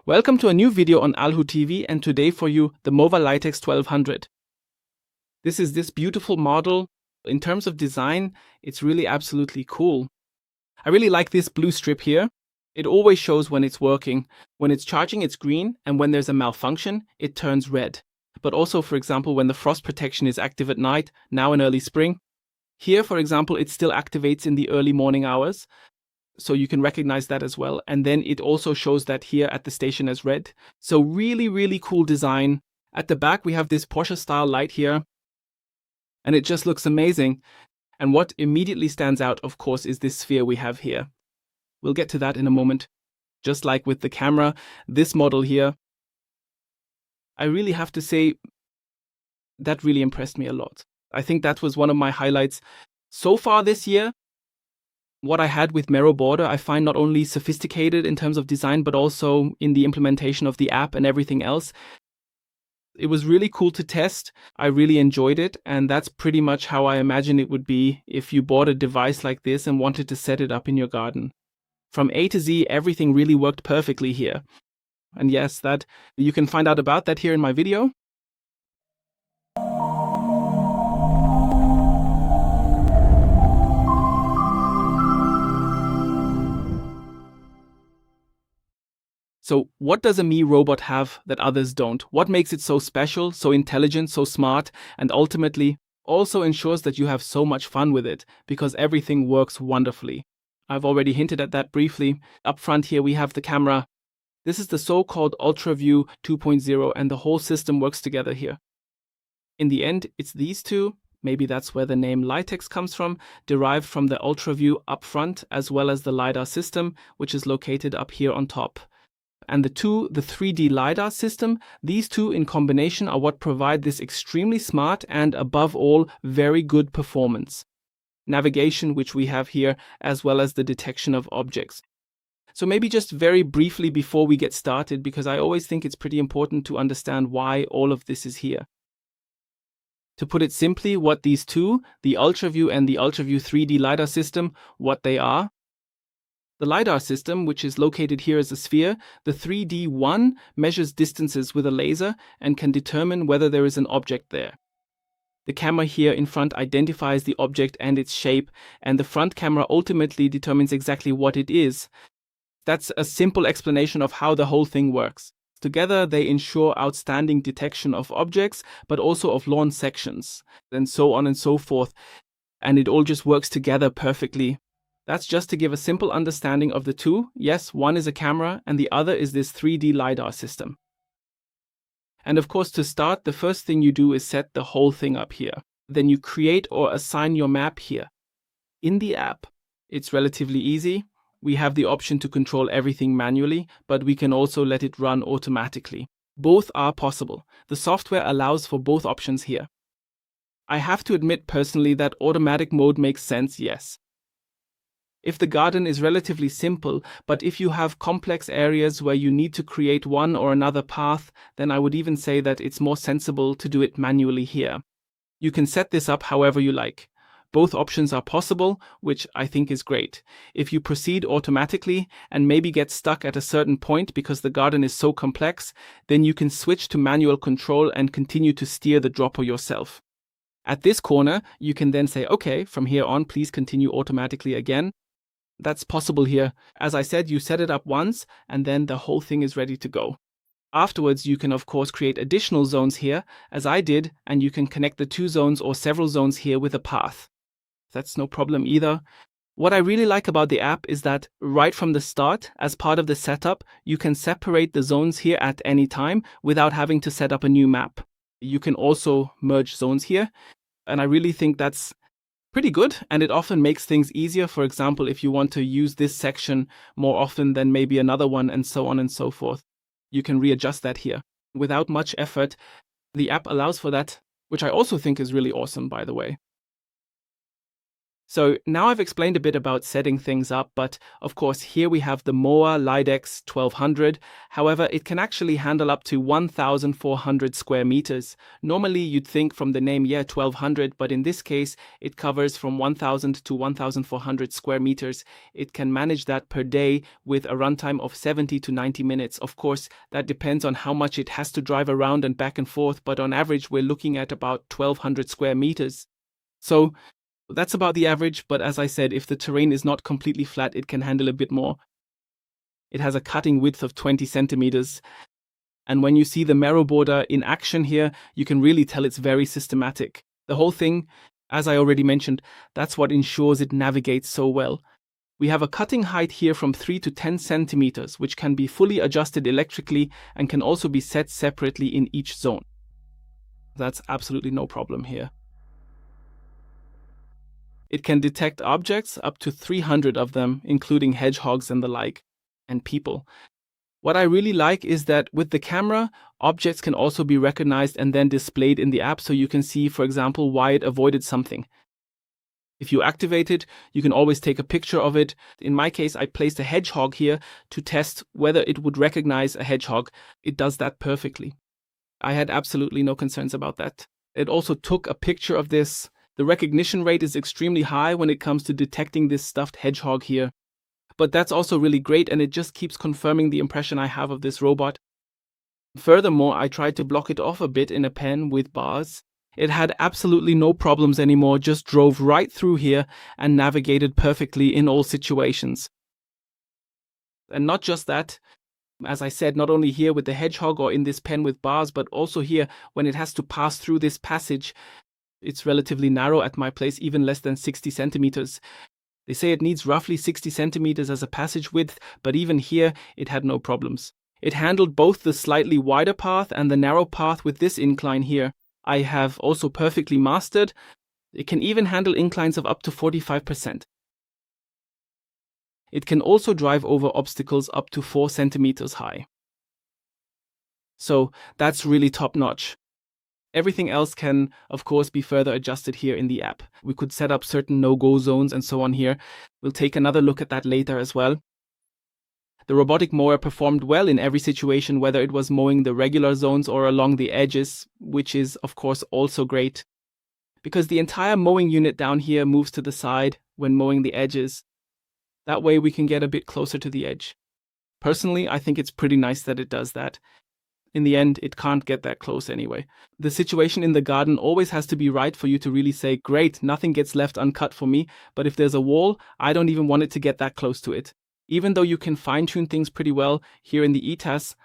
Welcome to a new video on AlHuTV, and today for you the MOVA LiDAX 1200. This is this beautiful model. In terms of design, it's really absolutely cool. I really like this blue strip here. It always shows when it's working. When it's charging, it's green, and when there's a malfunction, it turns red. But also, for example, when the frost protection is active at night, now in early spring. Here, for example, it still activates in the early morning hours. So you can recognize that as well. And then it also shows that here at the station as red. So really, really cool design. At the back, we have this Porsche style light here. And it just looks amazing. And what immediately stands out, of course, is this sphere we have here. We'll get to that in a moment. Just like with the camera, this model here, I really have to say, that really impressed me a lot. I think that was one of my highlights so far this year. What I had with Mower Border, I find not only sophisticated in terms of design, but also in the implementation of the app and everything else. It was really cool to test. I really enjoyed it. And that's pretty much how I imagine it would be if you bought a device like this and wanted to set it up in your garden. From A to Z, everything really worked perfectly here. And yes, that you can find out about that here in my video. So what does a Me robot have that others don't? What makes it so special, so intelligent, so smart, and ultimately also ensures that you have so much fun with it because everything works wonderfully? I've already hinted at that briefly. Up front here we have the camera. This is the so-called UltraView 2.0 and the whole system works together here. In the end, it's these two. Maybe that's where the name LiDAX comes from, derived from the UltraView up front as well as the LiDAR system, which is located up here on top. And the 3D LiDAR system, these two in combination are what provide this extremely smart and, above all, very good performance. Navigation, which we have here, as well as the detection of objects. So maybe just very briefly before we get started, because I always think it's pretty important to understand why all of this is here. To put it simply, what these two, the UltraView and the UltraView 3D LiDAR system, what they are. The LiDAR system, which is located here as a sphere, the 3D one measures distances with a laser and can determine whether there is an object there. The camera here in front identifies the object and its shape, and the front camera ultimately determines exactly what it is. That's a simple explanation of how the whole thing works. Together, they ensure outstanding detection of objects, but also of lawn sections, and so on and so forth. And it all just works together perfectly. That's just to give a simple understanding of the two. Yes, one is a camera and the other is this 3D LiDAR system. And of course, to start, the first thing you do is set the whole thing up here. Then you create or assign your map here. In the app, it's relatively easy. We have the option to control everything manually, but we can also let it run automatically. Both are possible. The software allows for both options here. I have to admit personally that automatic mode makes sense, yes. If the garden is relatively simple, but if you have complex areas where you need to create one or another path, then I would even say that it's more sensible to do it manually here. You can set this up however you like. Both options are possible, which I think is great. If you proceed automatically and maybe get stuck at a certain point because the garden is so complex, then you can switch to manual control and continue to steer the dropper yourself. At this corner, you can then say, okay, from here on, please continue automatically again. That's possible here. As I said, you set it up once and then the whole thing is ready to go. Afterwards, you can of course create additional zones here, as I did, and you can connect the two zones or several zones here with a path. That's no problem either. What I really like about the app is that right from the start, as part of the setup, you can separate the zones here at any time without having to set up a new map. You can also merge zones here, and I really think that's pretty good, and it often makes things easier. For example, if you want to use this section more often than maybe another one and so on and so forth, you can readjust that here. Without much effort, the app allows for that, which I also think is really awesome, by the way. So now I've explained a bit about setting things up, but of course here we have the Mower LiDAX 1200. However, it can actually handle up to 1,400 square meters. Normally you'd think from the name, 1200, but in this case it covers from 1,000 to 1,400 square meters. It can manage that per day with a runtime of 70 to 90 minutes. Of course, that depends on how much it has to drive around and back and forth, but on average we're looking at about 1,200 square meters. So that's about the average, but as I said, if the terrain is not completely flat, it can handle a bit more. It has a cutting width of 20 centimeters. And when you see the Mower border in action here, you can really tell it's very systematic. The whole thing, as I already mentioned, that's what ensures it navigates so well. We have a cutting height here from 3 to 10 centimeters, which can be fully adjusted electrically and can also be set separately in each zone. That's absolutely no problem here. It can detect objects, up to 300 of them, including hedgehogs and the like, and people. What I really like is that with the camera, objects can also be recognized and then displayed in the app, so you can see, for example, why it avoided something. If you activate it, you can always take a picture of it. In my case, I placed a hedgehog here to test whether it would recognize a hedgehog. It does that perfectly. I had absolutely no concerns about that. It also took a picture of this. The recognition rate is extremely high when it comes to detecting this stuffed hedgehog here. But that's also really great, and it just keeps confirming the impression I have of this robot. Furthermore, I tried to block it off a bit in a pen with bars. It had absolutely no problems anymore, just drove right through here and navigated perfectly in all situations. And not just that, as I said, not only here with the hedgehog or in this pen with bars, but also here when it has to pass through this passage. It's relatively narrow at my place, even less than 60 centimeters. They say it needs roughly 60 centimeters as a passage width, but even here it had no problems. It handled both the slightly wider path and the narrow path with this incline here. I have also perfectly mastered. It can even handle inclines of up to 45%. It can also drive over obstacles up to 4 centimeters high. So that's really top notch. Everything else can, of course, be further adjusted here in the app. We could set up certain no-go zones and so on here. We'll take another look at that later as well. The robotic mower performed well in every situation, whether it was mowing the regular zones or along the edges, which is, of course, also great. Because the entire mowing unit down here moves to the side when mowing the edges. That way we can get a bit closer to the edge. Personally, I think it's pretty nice that it does that. In the end, it can't get that close anyway. The situation in the garden always has to be right for you to really say, great, nothing gets left uncut for me, but if there's a wall, I don't even want it to get that close to it. Even though you can fine-tune things pretty well here in the ETAS,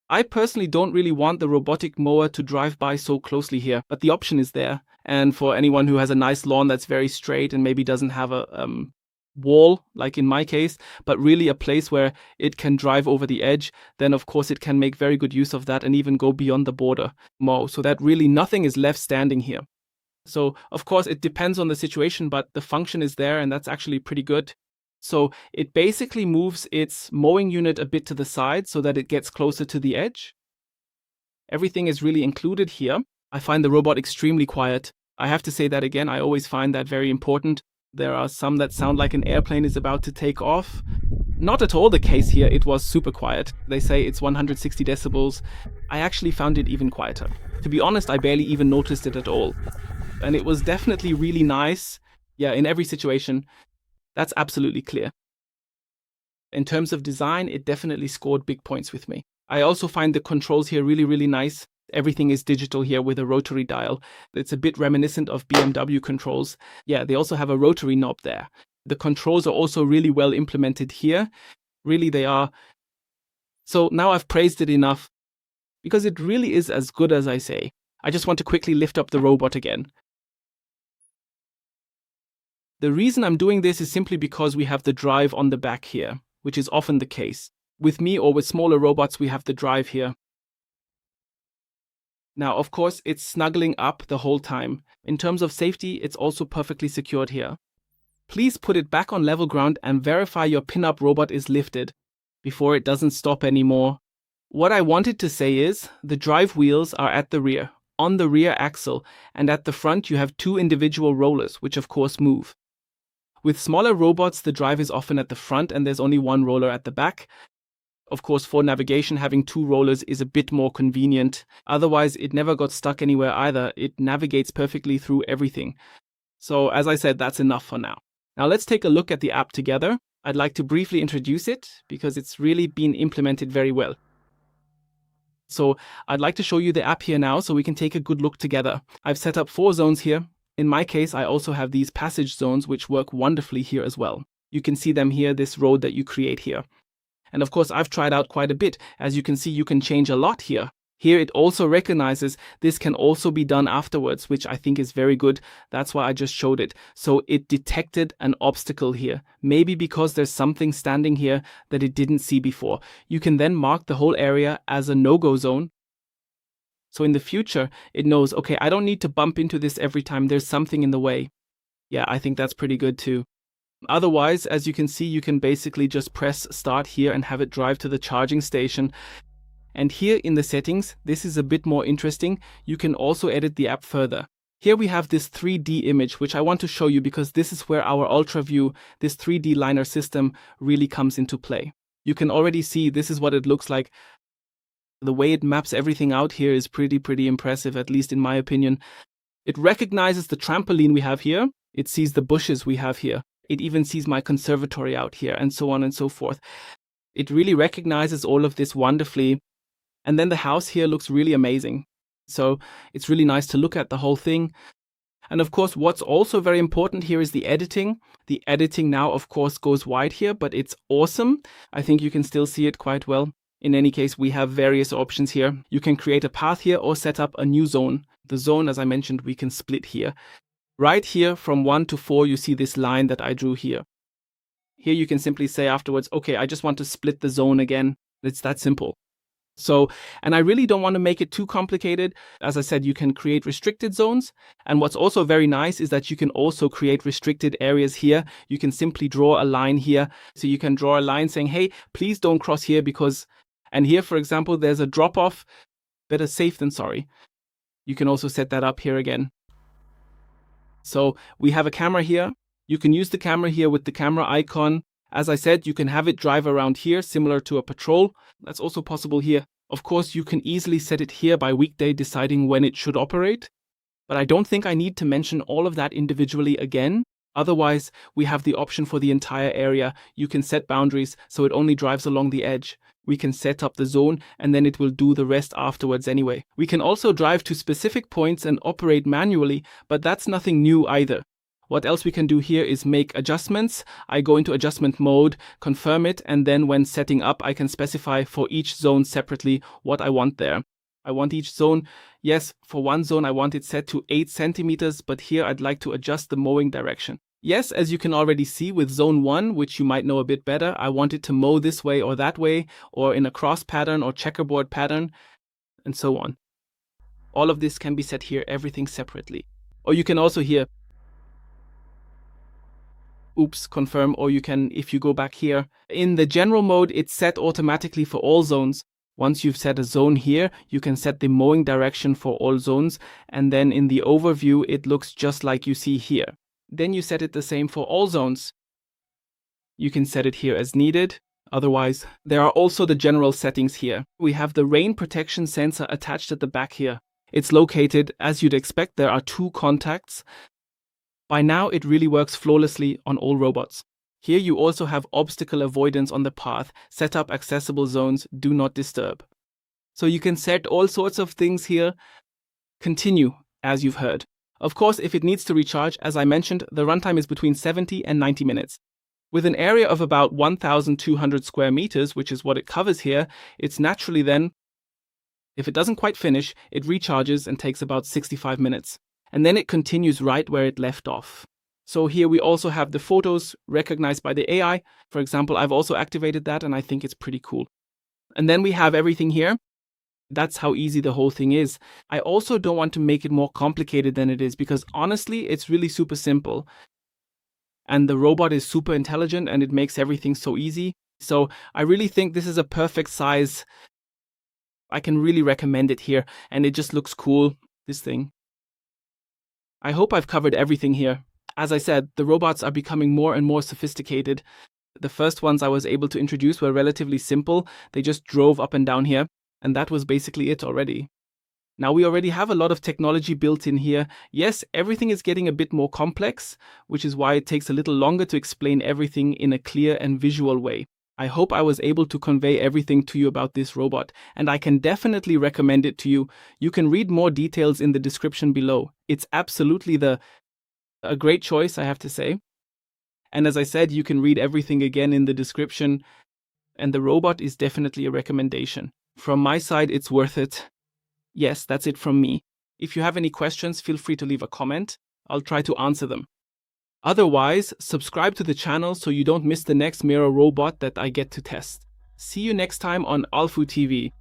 I personally don't really want the robotic mower to drive by so closely here, but the option is there. And for anyone who has a nice lawn that's very straight and maybe doesn't have a wall, like in my case, but really a place where it can drive over the edge, then of course it can make very good use of that and even go beyond the border mow, so that really nothing is left standing here. So of course it depends on the situation, but the function is there and that's actually pretty good. So it basically moves its mowing unit a bit to the side so that it gets closer to the edge. Everything is really included here. I find the robot extremely quiet. I have to say that again, I always find that very important. There are some that sound like an airplane is about to take off. Not at all the case here, it was super quiet. They say it's 160 decibels. I actually found it even quieter. To be honest, I barely even noticed it at all. And it was definitely really nice. Yeah, in every situation. That's absolutely clear. In terms of design, it definitely scored big points with me. I also find the controls here really, really nice. Everything is digital here with a rotary dial. It's a bit reminiscent of BMW controls. Yeah, they also have a rotary knob there. The controls are also really well implemented here. Really, they are. So now I've praised it enough because it really is as good as I say. I just want to quickly lift up the robot again. The reason I'm doing this is simply because we have the drive on the back here, which is often the case. With me or with smaller robots, we have the drive here. Now, of course, it's snuggling up the whole time. In terms of safety, it's also perfectly secured here. Please put it back on level ground and verify your pin-up robot is lifted before it doesn't stop anymore. What I wanted to say is, the drive wheels are at the rear, on the rear axle, and at the front you have 2 individual rollers, which of course move. With smaller robots, the drive is often at the front and there's only one roller at the back. Of course, for navigation, having two rollers is a bit more convenient. Otherwise, it never got stuck anywhere either. It navigates perfectly through everything. So as I said, that's enough for now. Now let's take a look at the app together. I'd like to briefly introduce it because it's really been implemented very well. So I'd like to show you the app here now so we can take a good look together. I've set up 4 zones here. In my case, I also have these passage zones which work wonderfully here as well. You can see them here, this road that you create here. And of course, I've tried out quite a bit. As you can see, you can change a lot here. Here it also recognizes this can also be done afterwards, which I think is very good. That's why I just showed it. So it detected an obstacle here. Maybe because there's something standing here that it didn't see before. You can then mark the whole area as a no-go zone. So in the future, it knows, okay, I don't need to bump into this every time there's something in the way. Yeah, I think that's pretty good too. Otherwise, as you can see, you can basically just press start here and have it drive to the charging station. And here in the settings, this is a bit more interesting. You can also edit the app further. Here we have this 3D image, which I want to show you because this is where our Ultra View, this 3D liner system, really comes into play. You can already see this is what it looks like. The way it maps everything out here is pretty impressive, at least in my opinion. It recognizes the trampoline we have here. It sees the bushes we have here. It even sees my conservatory out here, and so on and so forth. It really recognizes all of this wonderfully. And then the house here looks really amazing. So it's really nice to look at the whole thing. And of course, what's also very important here is the editing. The editing now, of course, goes wide here, but it's awesome. I think you can still see it quite well. In any case, we have various options here. You can create a path here or set up a new zone. The zone, as I mentioned, we can split here. Right here from 1 to 4, you see this line that I drew here. Here you can simply say afterwards, okay, I just want to split the zone again. It's that simple. So, and I really don't want to make it too complicated. As I said, you can create restricted zones. And what's also very nice is that you can also create restricted areas here. You can simply draw a line here. So you can draw a line saying, hey, please don't cross here because, and here, for example, there's a drop off. Better safe than sorry. You can also set that up here again. So we have a camera here. You can use the camera here with the camera icon. As I said, you can have it drive around here, similar to a patrol. That's also possible here. Of course, you can easily set it here by weekday, deciding when it should operate. But I don't think I need to mention all of that individually again. Otherwise, we have the option for the entire area. You can set boundaries, so it only drives along the edge. We can set up the zone, and then it will do the rest afterwards anyway. We can also drive to specific points and operate manually, but that's nothing new either. What else we can do here is make adjustments. I go into adjustment mode, confirm it, and then when setting up, I can specify for each zone separately what I want there. I want each zone, yes, for one zone I want it set to 8 centimeters, but here I'd like to adjust the mowing direction. Yes, as you can already see with zone 1, which you might know a bit better, I want it to mow this way or that way, or in a cross pattern or checkerboard pattern, and so on. All of this can be set here, everything separately. Or you can also here confirm, or you can, if you go back here, in the general mode, it's set automatically for all zones. Once you've set a zone here, you can set the mowing direction for all zones, and then in the overview, it looks just like you see here. Then you set it the same for all zones. You can set it here as needed. Otherwise, there are also the general settings here. We have the rain protection sensor attached at the back here. It's located, as you'd expect, there are 2 contacts. By now, it really works flawlessly on all robots. Here you also have obstacle avoidance on the path, set up accessible zones, do not disturb. So you can set all sorts of things here. Continue, as you've heard. Of course, if it needs to recharge, as I mentioned, the runtime is between 70 and 90 minutes. With an area of about 1,200 square meters, which is what it covers here, it's naturally then, if it doesn't quite finish, it recharges and takes about 65 minutes. And then it continues right where it left off. So here we also have the photos recognized by the AI. For example, I've also activated that and I think it's pretty cool. And then we have everything here. That's how easy the whole thing is. I also don't want to make it more complicated than it is because honestly, it's really super simple. And the robot is super intelligent and it makes everything so easy. So I really think this is a perfect size. I can really recommend it here and it just looks cool, this thing. I hope I've covered everything here. As I said, the robots are becoming more and more sophisticated. The first ones I was able to introduce were relatively simple. They just drove up and down here, and that was basically it already. Now we already have a lot of technology built in here. Yes, everything is getting a bit more complex, which is why it takes a little longer to explain everything in a clear and visual way. I hope I was able to convey everything to you about this robot, and I can definitely recommend it to you. You can read more details in the description below. It's absolutely a great choice, I have to say. And as I said, you can read everything again in the description, and the robot is definitely a recommendation. From my side, it's worth it. Yes, that's it from me. If you have any questions, feel free to leave a comment. I'll try to answer them. Otherwise, subscribe to the channel so you don't miss the next mirror robot that I get to test. See you next time on AlHuTV.